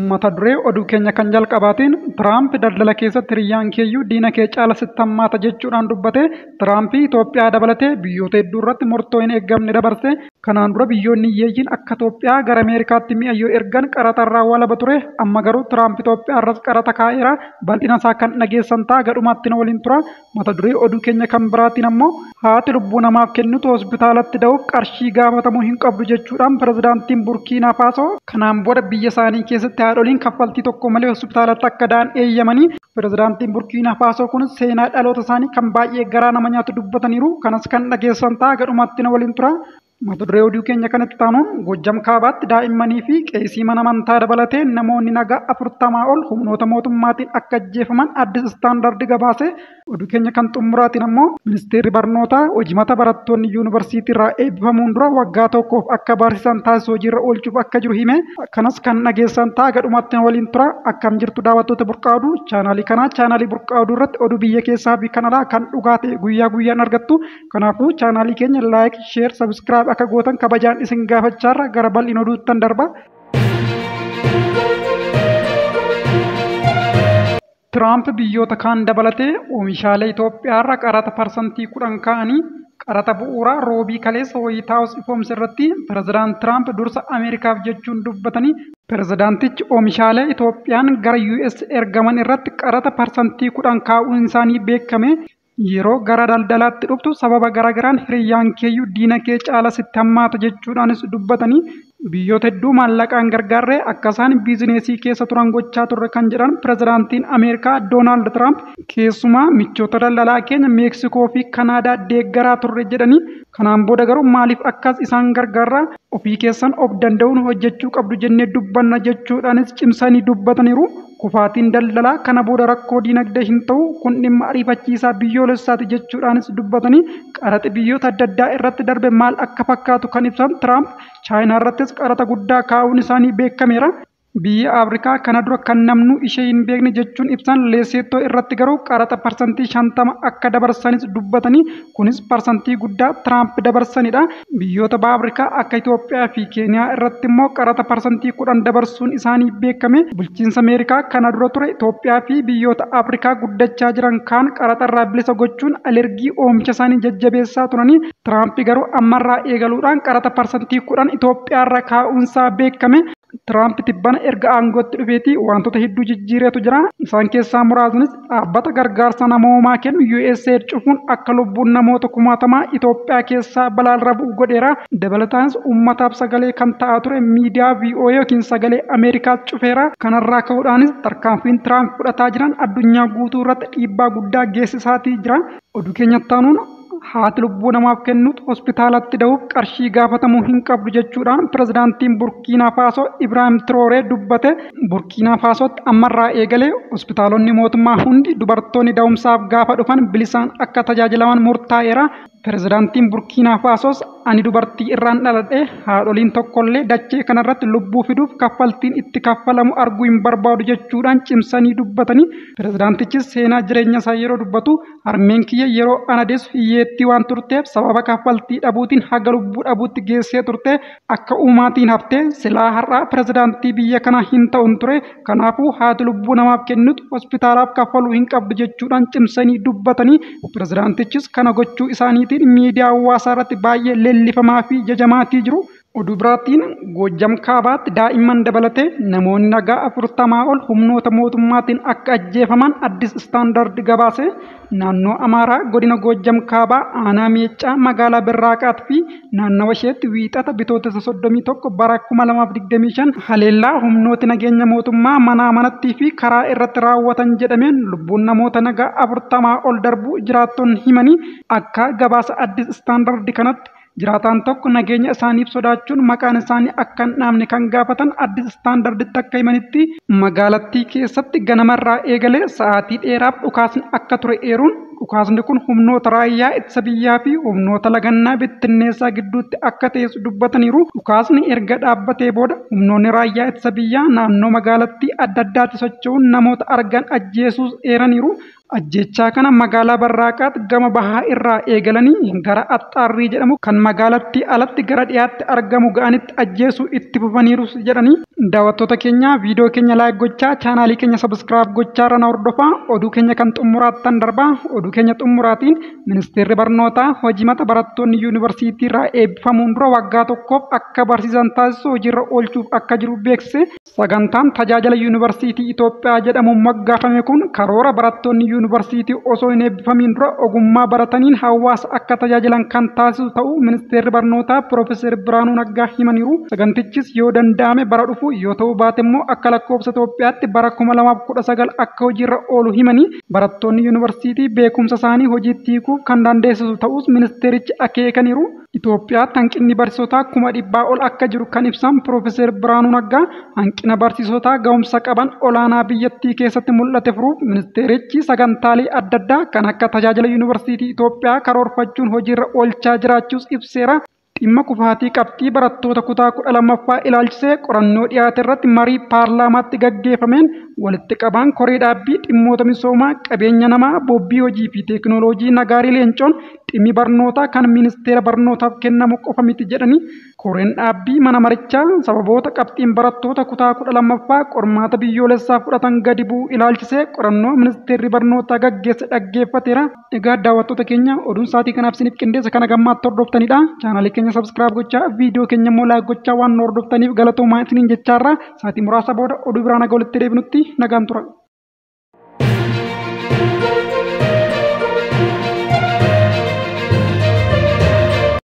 mata duree oduu keenya kan jalqabaatiin Tiraamp daldala keessatti hiriyyaan keeyyuu diina kee caala sittammaata jechuudhaan dubbate. Tiraamp Itoophiyaa dabalatee biyyoota hedduu irratti murtoo hin eeggamne dabarse. Kanaan dura biyyoonni hiyyeeyyiin akka Itoophiyaa gara Ameerikaatti mi'a yoo ergan qaraxarraa walaba ture. Amma garuu Tiraamp Itoophiyaa irras qaraxa kaa'eera. Bal'ina isaa kan dhageessan ta'a gadhumaatti na waliin tura. Mata duree oduu keenya kan biraatiin ammoo haati lubbuu namaaf kennitu hospitaalatti da'uuf qarshii gaafatamuu hin qabdu jechuudhaan pirezidaantiin Burkiinaa Faasoo kanaan booda biyya isaanii keessatti haadholiin kaffaltii tokko malee hospitaalatti akka da'an eeyyamanii. Pirezidaantiin Burkiinaa Faasoo kun seenaa dhaloota isaanii kan baay'ee garaa nama nyaatu dubbataniiru. Kanas kan dhageessan ta'a gadhumaatti na waliin tura. Mata duree oduu keenya kanatti taanuun Gojjam Kaabaatti daa'immanii fi qeesii mana amantaa dabalatee namoonni nagaa 40 ol humnoota mootummaatiin akka ajjeefaman Addis Istaandardi gabaase. Oduu keenya kan xumuraatiin ammoo ministeerri barnootaa hojimata barattoonni yuunivarsiitii irraa eebbifamuun dura waggaa tokkoof akka barsiisan taasisuu hojiirra oolchuuf akka jiru hime. Kanas kan dhageessan ta'a gadhumatti waliin tura. Akkam jirtu daawwattoota Burqaaduu chaanaalii kanaa chaanaalii Burqaaduu irratti oduu biyya keessaa fi kan alaa kan dhugaa ta'e guyyaa guyyaan argattu. Kanaafuu chaanaalii keenya laayik, sheer, sabskiraayib akka gootan kabajaan isin gaafachaarra gara bal'ina oduuttan darba. Tiraamp biyyoota kaan dabalatee oomishaalee Itoophiyaarra qaraxa parsantii 10 kaa'anii qaraxa bu'uuraa roobii kaleessa White House ifoomse irratti pirezidaant Tiraamp dursa Ameerikaaf jechuun dubbatanii pirezidaantichi oomishaalee Itoophiyaan gara US ergaman irratti qaraxa parsantii 10 kaa'uun isaanii beekame. Yeroo gara daldalaatti dhuftu sababa garaagaraan hiriyyaan keeyyuu diina kee caala sitti hammaata jechuudhaanis dubbatanii biyyoota hedduu maallaqaan gargaarree akka isaan biizineesii keessa turan gochaa turre kan jedhan pirezidaantiin Ameerikaa Doonaald Tiraamp keessumaa michoota daldalaa keenya Meeksikoo fi Kanaadaa deeggaraa turre jedhanii kanaan booda garuu maaliif akkas isaan gargaarraa ofii keessan of danda'uun hojjechuu qabdu jennee dubbanna jechuudhaanis cimsanii dubbataniiru. Kufaatiin daldalaa kana booda rakkoo diinagdee hin ta'u kun dhimma ariifachiisaa biyyoolessaati jechuudhaanis dubbatanii qaraxi biyyoota adda addaa irratti darbe maal akka fakkaatu kan ibsan Tiraamp Chaayinaa irrattis qaraxa guddaa kaa'uun isaanii beekameera. Biyya Afrikaa kana dura kan namnu ishee hin beekne jechuun ibsan Leeseetoo irratti garuu qaraxa parsantii 50 akka dabarsanis dubbatanii kunis parsantii guddaa Tiraamp dabarsanidha. Biyyoota Afrikaa akka Itoophiyaa fi Keeniyaa irratti immoo qaraxa parsantii 10 dabarsuun isaanii beekame. Bulchiinsa Ameerikaa kana dura ture Itoophiyaa fi biyyoota Afrikaa guddachaa jiran kaan qaraxa irraa bilisa gochuun alergii oomisha isaanii jajjabeessaa turanii. Tiraamp garuu ammarraa eegaluudhaan qaraxa parsantii 10 Itoophiyaarra kaa'uunsaa beekame. Tiraamp tibbana erga aangootti dhufeetii wantoota hedduu jijjiireetu jira. Isaan keessaa muraasnis dhaabbata gargaarsa namoomaa kennu USAID cufuun akka lubbuun namoota 10,000 Itoophiyaa keessaa balaarra bu'u godheera. Dabalataanis uummataaf sagalee kan ta'aa ture miidiyaa VOA yookiin sagalee Ameerikaa cufeera. Kanarraa ka'uudhaanis tarkaanfiin Tiraamp fudhataa jiran addunyaa guutuu irratti dhiibbaa guddaa geessisaatii jira. Oduu keenyatti aanuun haati lubbuu namaaf kennutu hospitaalatti da'uuf qarshii gaafatamuu hin qabdu jechuudhaan pirezidaantiin Burkiinaa Faasoo Ibraahim Tirooree dubbate. Burkiinaa Faasootti ammarraa eegalee hospitaalonni mootummaa hundi dubartoonni da'umsaaf gaafa dhufan bilisaan akka tajaajilaman murtaa'eera. Pirezidaantiin Burkiinaa Faasoos ani dubartii irraan dhaladhe haadholiin tokkollee dachee kanarratti lubbuu fiduuf kaffaltiin itti kaffalamu arguu hin barbaadu jechuudhaan cimsanii dubbatanii. Pirezidaantichis seenaa jireenya isaa yeroo dubbatu harmeen kiyya yeroo ana deessu hiyyeettii waan turteef sababa kaffaltii dhabuutiin haga lubbuu dhabuutti geessee turte akka uumaatiin haftee silaa har'aa pirezidaantii biyya kanaa hin ta'uun ture. Kanaafuu haati lubbuu namaaf kennitu hospitaalaaf kaffaluu hin qabdu jechuudhaan cimsanii dubbatanii. Pirezidaantichis kana gochuu isaaniitiin miidiyaa hawaasaa irratti baay'ee leellifamaa fi jajamaatii jiru. Oduu biraatiin Gojjam Kaabaatti daa'imman dabalatee namoonni nagaa 40 ol humnoota mootummaatiin akka ajjeefaman Addis Istaandardi gabaase. Naannoo Amaaraa godina Gojjam Kaabaa aanaa Meeccaa magaalaa Birraaqaatti fi naannawa isheetti wiixata bitootessa 31 bara 2025 haleellaa humnooti nageenya mootummaa manaa manattii fi karaa irratti raawwatan jedhameen lubbuun namoota nagaa 40 ol darbuu jiraattonni himanii. Akka gabaasa Addis Istaandardi kanatti jiraataan tokko nageenya isaaniif sodaachuun maqaan isaanii akka hin dhaamne kan gaafatan Addis Istaandarditti akka himanitti magaalattii keessatti ganamarraa eegalee sa'aatii dheeraaf dhukaasni akka ture eeruun dhukaasni kun humnoota raayyaa ittisa biyyaa fi humnoota lagannaa bittinneessaa gidduutti akka ta'es dubbataniiru. Dhukaasni erga dhaabbatee booda humnoonni raayyaa ittisa biyyaa naannoo magaalattii adda addaatti socho'uun namoota argan ajjeesuus eeraniiru. Ajjechaa kana magaalaa Barraaqaatti gama bahaa irraa eegalanii gara Axxaarrii jedhamu kan magaalattii alatti gara dhiyaatti argamu ga'anitti ajjeesuu itti fufaniiru jedhanii. Daawwattoota keenya viidiyoo keenya laayik gochaa chaanaalii keenya sabiskiraayib gochaa irra na hordofaa. Oduu keenya kan xumuraattan darbaa. Oduu keenya xumuraatiin ministeerri barnootaa hojimata barattoonni yuunivarsiitii irraa eebbifamuun dura waggaa tokkoof akka barsiisan taasisu hojiirra oolchuuf akka jiru beeksise. Sagantaan tajaajila yuunivarsiitii Itoophiyaa jedhamuun moggaafame kun karoora barattoonni yuunivarsiitii osoo hin eebbifamiin dura ogummaa barataniin hawaasa akka tajaajilan kan taasisu ta'uu ministeerri barnootaa Piroofeesar Biraanuu Naggaa himaniiru. Sagantichis yoo danda'ame bara dhufu yoo ta'u baate immoo akka lakkoofsa Itoophiyaatti bara 2019 akka hojiirra oolu himanii barattoonni yuunivarsiitii beekumsa isaanii hojiitti hiikuuf kan dandeessisu ta'us ministeerichi akeekaniiru. Itoophiyaatti hanqinni barsiisotaa 100,000 ol akka jiru kan ibsan Piroofeesar Biraanuu Naggaa hanqina barsiisotaa ga'umsa qaban olaanaa biyyattii keessatti mul'ate furuuf ministeerichi sagantaalee adda addaa kan akka tajaajila yuunivarsiitii Itoophiyaa karoorfachuun hojiirra oolchaa jiraachuus ibseera. Dhimma kufaatii qabxii barattoota kutaa 12ffaa ilaalchisee qorannoo dhiyaate irratti marii paarlaamaatti gaggeeffameen walitti qabaan koree dhaabbii dhimmoota misoomaa qabeenya namaa boobbii hojii fi teekinooloojii Nagaarii Leencoon dhimmi barnootaa kan ministeera barnootaaf kennamu qofa miti jedhanii koreen dhaabbii mana marichaa sababoota qabxiin barattoota kutaa 12ffaa qormaata biyyoolessaa fudhatan gadi bu'uu ilaalchisee qorannoo ministeerri barnootaa gaggeesse dhaggeeffateera. Egaa daawwattoota keenya oduun sa'aatii kanaaf isiniif qindeesse kana gammaatti hordoftanidha. Chaanaalii keenya sabiskiraayib gochaa viidiyoo keenya immoo laayik gochaa waan hordoftaniif galatoomaa isiniin jechaarra sa'aatii muraasa booda oduu biraan aga walitti deebinutti nagaan tura.